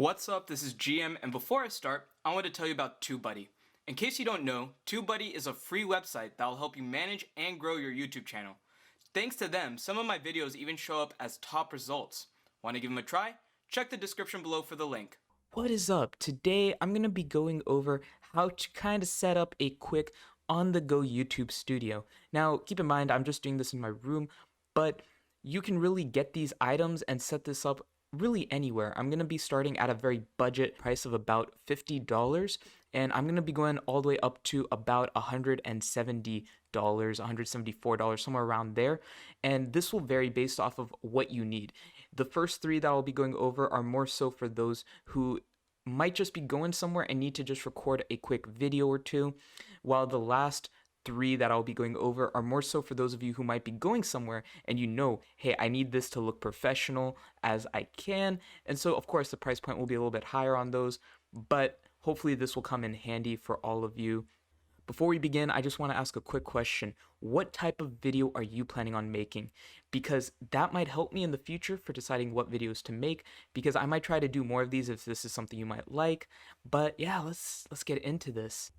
What's up, this is GM, and before I start, I want to tell you about TubeBuddy. In case you don't know, TubeBuddy is a free website that will help you manage and grow your YouTube channel. Thanks to them, some of my videos even show up as top results. Want to give them a try? Check the description below for the link. What is up? Today I'm going to be going over how to kind of set up a quick on-the-go YouTube studio. Now, keep in mind, I'm just doing this in my room, but you can really get these items and set this up really anywhere. I'm going to be starting at a very budget price of about $50, and I'm going to be going all the way up to about $170, $174, somewhere around there. And this will vary based off of what you need. The first three that I'll be going over are more so for those who might just be going somewhere and need to just record a quick video or two, while the last three that I'll be going over are more so for those of you who might be going somewhere and hey, I need this to look professional as I can. And so, of course, the price point will be a little bit higher on those, but hopefully this will come in handy for all of you. Before we begin, I just want to ask a quick question. What type of video are you planning on making? Because that might help me in the future for deciding what videos to make, because I might try to do more of these if this is something you might like. But yeah, let's get into this.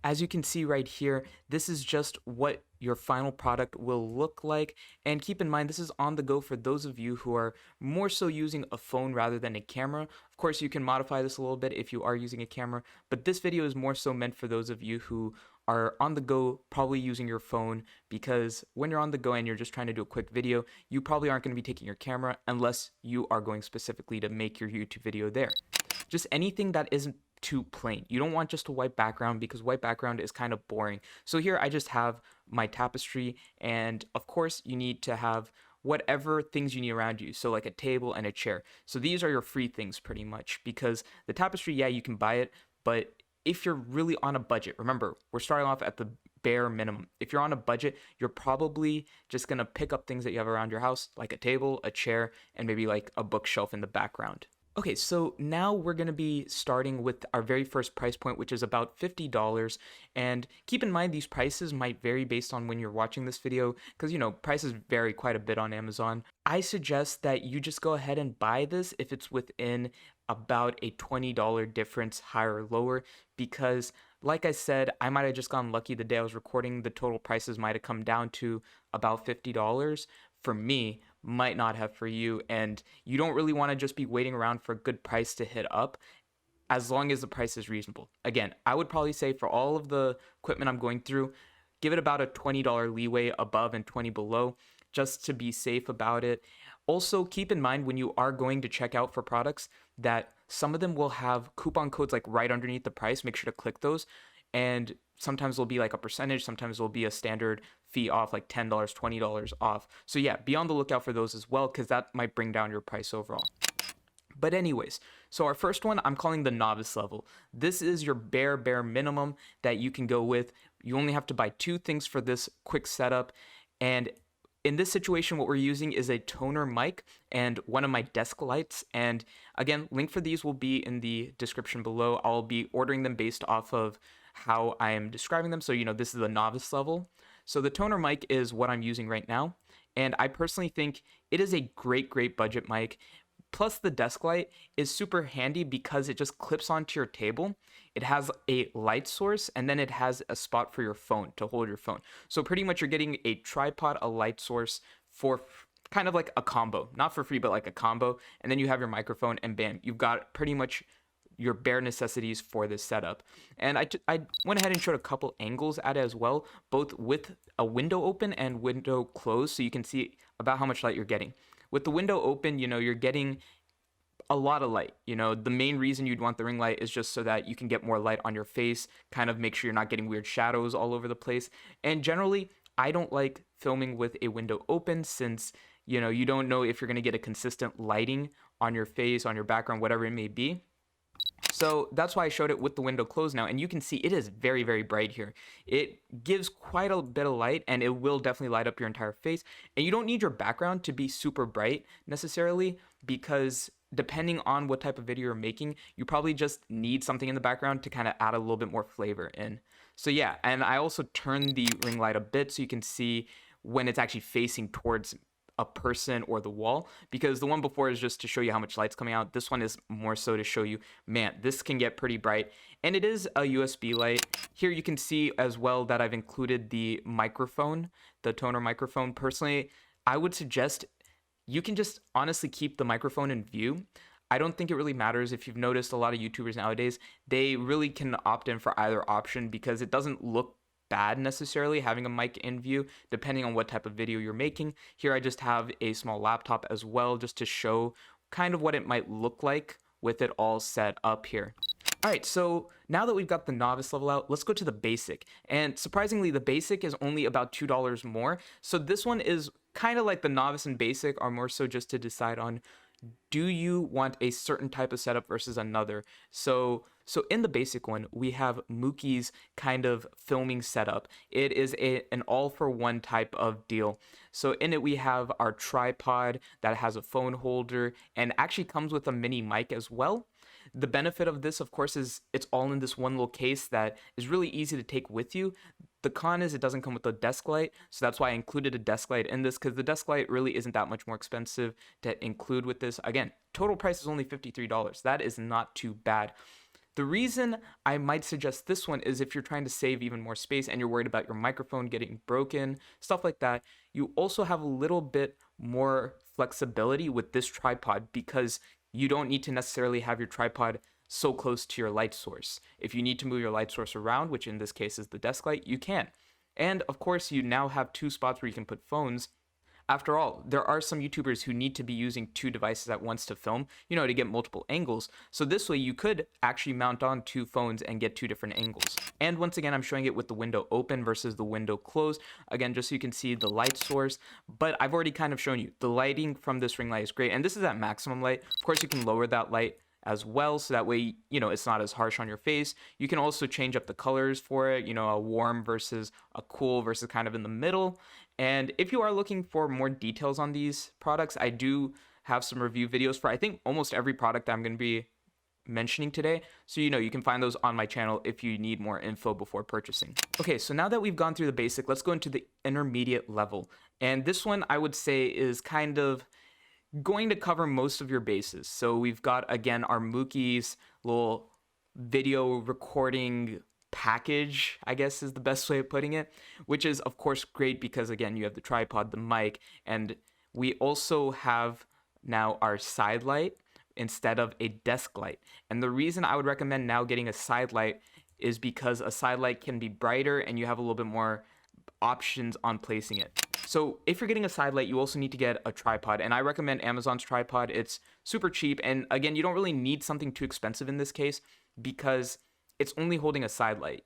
As you can see right here, this is just what your final product will look like. And keep in mind, this is on the go for those of you who are more so using a phone rather than a camera. Of course, you can modify this a little bit if you are using a camera, but this video is more so meant for those of you who are on the go, probably using your phone, because when you're on the go and you're just trying to do a quick video, you probably aren't going to be taking your camera unless you are going specifically to make your YouTube video there. Just anything that isn't too plain. You don't want just a white background, because white background is kind of boring. So here I just have my tapestry, and of course you need to have whatever things you need around you, so like a table and a chair. So these are your free things pretty much, because the tapestry, yeah, you can buy it, but if you're really on a budget, remember, we're starting off at the bare minimum. If you're on a budget, you're probably just gonna pick up things that you have around your house, like a table, a chair, and maybe like a bookshelf in the background. Okay, so now we're going to be starting with our very first price point, which is about $50. And keep in mind, these prices might vary based on when you're watching this video, because, prices vary quite a bit on Amazon. I suggest that you just go ahead and buy this if it's within about a $20 difference, higher or lower, because like I said, I might have just gotten lucky the day I was recording. The total prices might have come down to about $50. For me, might not have for you, and you don't really want to just be waiting around for a good price to hit up, as long as the price is reasonable. Again, I would probably say for all of the equipment I'm going through, give it about a $20 leeway above and 20 below, just to be safe about it. Also, keep in mind when you are going to check out for products that some of them will have coupon codes like right underneath the price. Make sure to click those. And sometimes there'll be like a percentage, sometimes there'll be a standard fee off, like $10, $20 off. So yeah, be on the lookout for those as well, because that might bring down your price overall. But anyways, so our first one I'm calling the novice level. This is your bare minimum that you can go with. You only have to buy two things for this quick setup. And in this situation, what we're using is a toner mic and one of my desk lights. And again, link for these will be in the description below. I'll be ordering them based off of how I am describing them. So, this is the novice level. So the toner mic is what I'm using right now. And I personally think it is a great budget mic. Plus the desk light is super handy because it just clips onto your table. It has a light source, and then it has a spot for your phone to hold your phone. So pretty much you're getting a tripod, a light source for kind of like a combo, not for free, but like a combo. And then you have your microphone, and bam, you've got pretty much your bare necessities for this setup. And I went ahead and showed a couple angles at it as well, both with a window open and window closed, so you can see about how much light you're getting. With the window open, you're getting a lot of light. The main reason you'd want the ring light is just so that you can get more light on your face, kind of make sure you're not getting weird shadows all over the place. And generally, I don't like filming with a window open, since you don't know if you're going to get a consistent lighting on your face, on your background, whatever it may be. So that's why I showed it with the window closed now, and you can see it is very bright here. It gives quite a bit of light, and it will definitely light up your entire face. And you don't need your background to be super bright necessarily, because depending on what type of video you're making, you probably just need something in the background to kind of add a little bit more flavor in. So yeah, and I also turned the ring light a bit so you can see when it's actually facing towards a person or the wall, because the one before is just to show you how much light's coming out. This one is more so to show you, man, this can get pretty bright. And it is a USB light. Here you can see as well that I've included the microphone, the toner microphone. Personally, I would suggest you can just honestly keep the microphone in view. I don't think it really matters. If you've noticed, a lot of YouTubers nowadays, they really can opt in for either option because it doesn't look bad necessarily having a mic in view depending on what type of video you're making. Here I just have a small laptop as well, just to show kind of what it might look like with it all set up here. All right, so now that we've got the novice level out, let's go to the basic. And surprisingly, the basic is only about $2 more. So this one is kind of like the novice and basic are more so just to decide on, do you want a certain type of setup versus another? So in the basic one, we have Mookie's kind of filming setup. It is an all-for-one type of deal. So in it, we have our tripod that has a phone holder and actually comes with a mini mic as well. The benefit of this, of course, is it's all in this one little case that is really easy to take with you. The con is it doesn't come with a desk light, so that's why I included a desk light in this, because the desk light really isn't that much more expensive to include with this. Again, total price is only $53. That is not too bad. The reason I might suggest this one is if you're trying to save even more space and you're worried about your microphone getting broken, stuff like that. You also have a little bit more flexibility with this tripod because you don't need to necessarily have your tripod so close to your light source. If you need to move your light source around, which in this case is the desk light, you can. And of course, you now have two spots where you can put phones. After all, there are some YouTubers who need to be using two devices at once to film, to get multiple angles. So this way you could actually mount on two phones and get two different angles. And once again, I'm showing it with the window open versus the window closed. Again, just so you can see the light source, but I've already kind of shown you the lighting from this ring light is great. And this is at maximum light. Of course, you can lower that light as well, so that way, it's not as harsh on your face. You can also change up the colors for it, a warm versus a cool versus kind of in the middle. And if you are looking for more details on these products, I do have some review videos for, I think, almost every product that I'm going to be mentioning today. So, you can find those on my channel if you need more info before purchasing. Okay, so now that we've gone through the basic, let's go into the intermediate level. And this one I would say is kind of going to cover most of your bases. So we've got, again, our Mookie's little video recording package, I guess is the best way of putting it, which is of course great because, again, you have the tripod, the mic, and we also have now our side light instead of a desk light. And the reason I would recommend now getting a side light is because a side light can be brighter and you have a little bit more options on placing it. So if you're getting a side light, you also need to get a tripod, and I recommend Amazon's tripod. It's super cheap, and again, you don't really need something too expensive in this case because it's only holding a side light.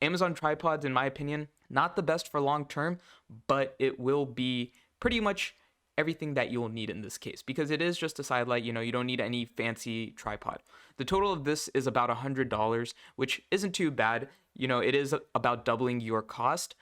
Amazon tripods, in my opinion, not the best for long term, but it will be pretty much everything that you'll need in this case because it is just a side light. You don't need any fancy tripod. The total of this is about $100, which isn't too bad. It is about doubling your cost,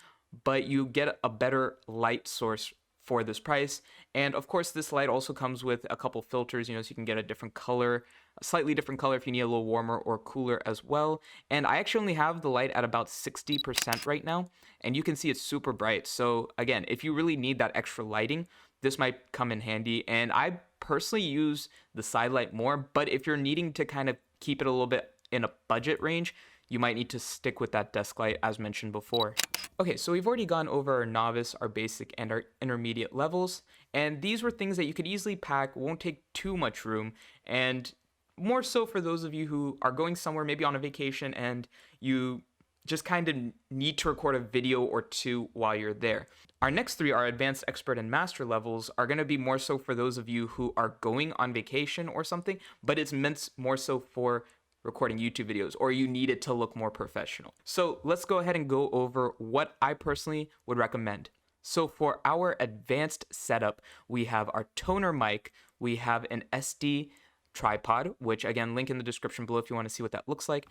but you get a better light source for this price. And of course, this light also comes with a couple filters, so you can get a different color, a slightly different color if you need a little warmer or cooler as well. And I actually only have the light at about 60% right now, and you can see it's super bright. So again, if you really need that extra lighting, this might come in handy. And I personally use the side light more, but if you're needing to kind of keep it a little bit in a budget range, you might need to stick with that desk light as mentioned before. Okay, so we've already gone over our novice, our basic, and our intermediate levels, and these were things that you could easily pack, won't take too much room, and more so for those of you who are going somewhere, maybe on a vacation, and you just kind of need to record a video or two while you're there. Our next three, our advanced, expert, and master levels, are going to be more so for those of you who are going on vacation or something, but it's meant more so for recording YouTube videos, or you need it to look more professional. So let's go ahead and go over what I personally would recommend. So for our advanced setup, we have our toner mic, we have an SD tripod, which again, link in the description below if you want to see what that looks like.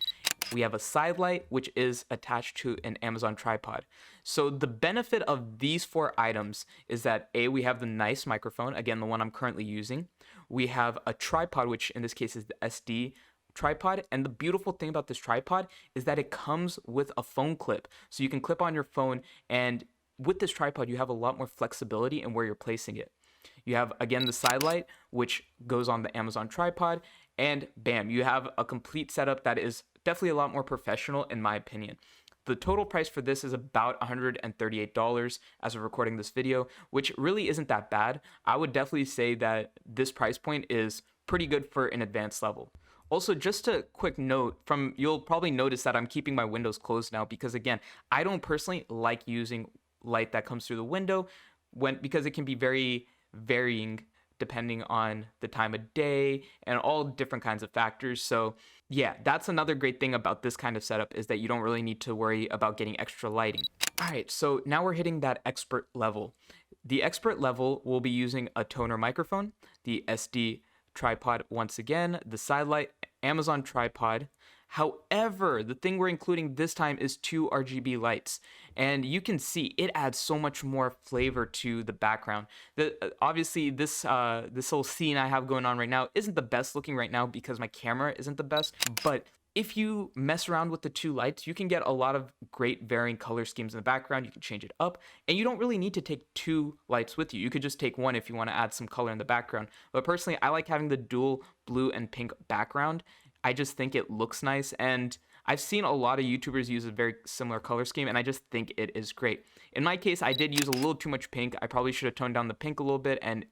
We have a side light, which is attached to an Amazon tripod. So the benefit of these four items is that A, we have the nice microphone, again, the one I'm currently using. We have a tripod, which in this case is the SD tripod, and the beautiful thing about this tripod is that it comes with a phone clip, so you can clip on your phone, and with this tripod, you have a lot more flexibility in where you're placing it. You have, again, the side light, which goes on the Amazon tripod, and bam, you have a complete setup that is definitely a lot more professional in my opinion. The total price for this is about $138 as of recording this video, which really isn't that bad. I would definitely say that this price point is pretty good for an advanced level. Also, just a quick note you'll probably notice that I'm keeping my windows closed now because, again, I don't personally like using light that comes through the window because it can be very varying depending on the time of day and all different kinds of factors. So yeah, that's another great thing about this kind of setup, is that you don't really need to worry about getting extra lighting. All right, so now we're hitting that expert level. The expert level will be using a toner microphone, the SD tripod once again, the side light, Amazon tripod. However, the thing we're including this time is 2 RGB lights, and you can see it adds so much more flavor to the background. Obviously, this whole scene I have going on right now isn't the best looking right now because my camera isn't the best, but if you mess around with the 2 lights, you can get a lot of great varying color schemes in the background. You can change it up, and you don't really need to take 2 lights with you. You could just take one if you want to add some color in the background. But personally, I like having the dual blue and pink background. I just think it looks nice, and I've seen a lot of YouTubers use a very similar color scheme, and I just think it is great. In my case, I did use a little too much pink. I probably should have toned down the pink a little bit and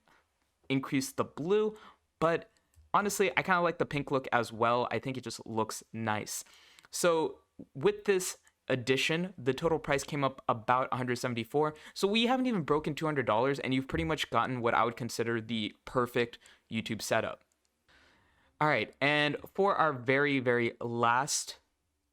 increased the blue, but honestly, I kind of like the pink look as well. I think it just looks nice. So with this addition, the total price came up about $174. So we haven't even broken $200, and you've pretty much gotten what I would consider the perfect YouTube setup. All right, and for our very, very last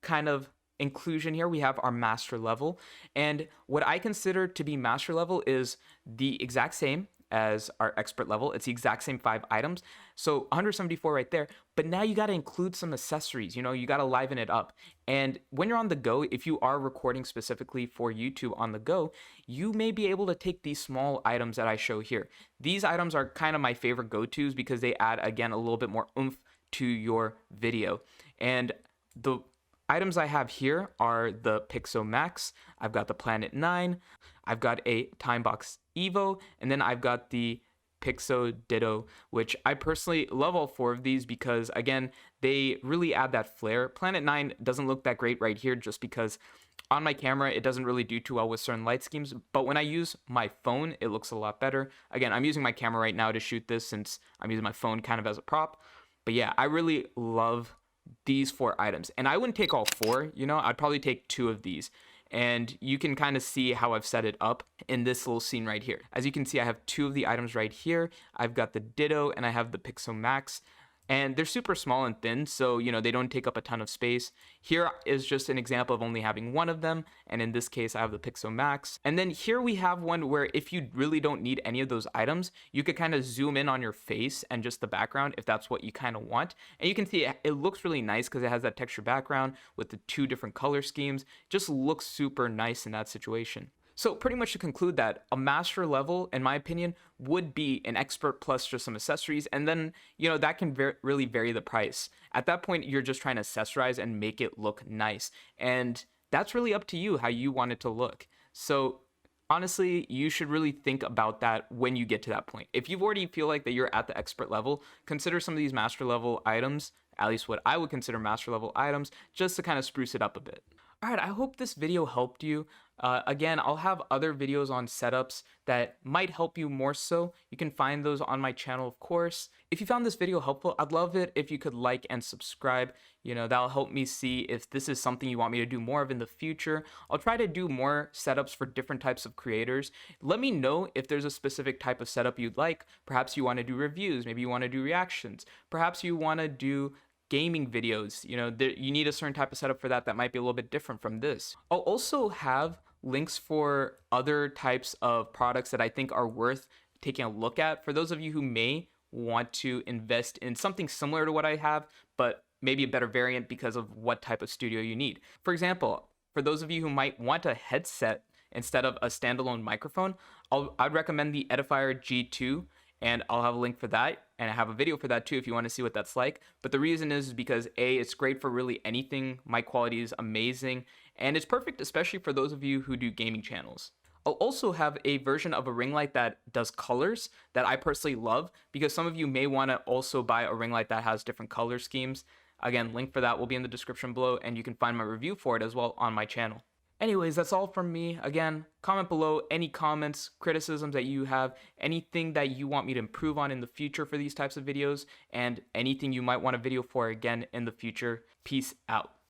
kind of inclusion here, we have our master level. And what I consider to be master level is the exact same as our expert level. It's the exact same 5 items. So 174 right there. But now you got to include some accessories, you got to liven it up. And when you're on the go, if you are recording specifically for YouTube on the go, you may be able to take these small items that I show here. These items are kind of my favorite go-tos because they add, again, a little bit more oomph to your video. And the items I have here are the Pixo Max, I've got the Planet 9, I've got a Timebox Evo, and then I've got the Pixo Ditto, which I personally love all 4 of these because, again, they really add that flair. Planet 9 doesn't look that great right here just because on my camera it doesn't really do too well with certain light schemes, but when I use my phone it looks a lot better. Again, I'm using my camera right now to shoot this since I'm using my phone kind of as a prop. But yeah, I really love these 4 items, and I wouldn't take all 4, I'd probably take 2 of these. And you can kind of see how I've set it up in this little scene right here. As you can see, I have 2 of the items right here. I've got the Ditto and I have the Pixo Max. And they're super small and thin, so they don't take up a ton of space. Here is just an example of only having 1 of them, and in this case I have the Pixo Max. And then here we have one where if you really don't need any of those items, you could kind of zoom in on your face and just the background if that's what you kind of want. And you can see it looks really nice because it has that texture background with the 2 different color schemes. Just looks super nice in that situation. So pretty much to conclude that, a master level, in my opinion, would be an expert plus just some accessories, and then, that can really vary the price. At that point, you're just trying to accessorize and make it look nice, and that's really up to you how you want it to look. So honestly, you should really think about that when you get to that point. If you already feel like that you're at the expert level, consider some of these master level items, at least what I would consider master level items, just to kind of spruce it up a bit. All right, I hope this video helped you. Again, I'll have other videos on setups that might help you more so. You can find those on my channel, of course. If you found this video helpful, I'd love it if you could like and subscribe. That'll help me see if this is something you want me to do more of in the future. I'll try to do more setups for different types of creators. Let me know if there's a specific type of setup you'd like. Perhaps you want to do reviews, maybe you want to do reactions. Perhaps you want to do gaming videos. You need a certain type of setup for that might be a little bit different from this. I'll also have links for other types of products that I think are worth taking a look at for those of you who may want to invest in something similar to what I have, but maybe a better variant because of what type of studio you need. For example, for those of you who might want a headset instead of a standalone microphone, I'd recommend the Edifier G2, and I'll have a link for that, and I have a video for that too if you want to see what that's like. But the reason is because A, it's great for really anything. Mic quality is amazing, and it's perfect especially for those of you who do gaming channels. I'll also have a version of a ring light that does colors that I personally love, because some of you may want to also buy a ring light that has different color schemes. Again, link for that will be in the description below, and you can find my review for it as well on my channel. Anyways, that's all from me. Again, comment below any comments, criticisms that you have, anything that you want me to improve on in the future for these types of videos, and anything you might want a video for again in the future. Peace out.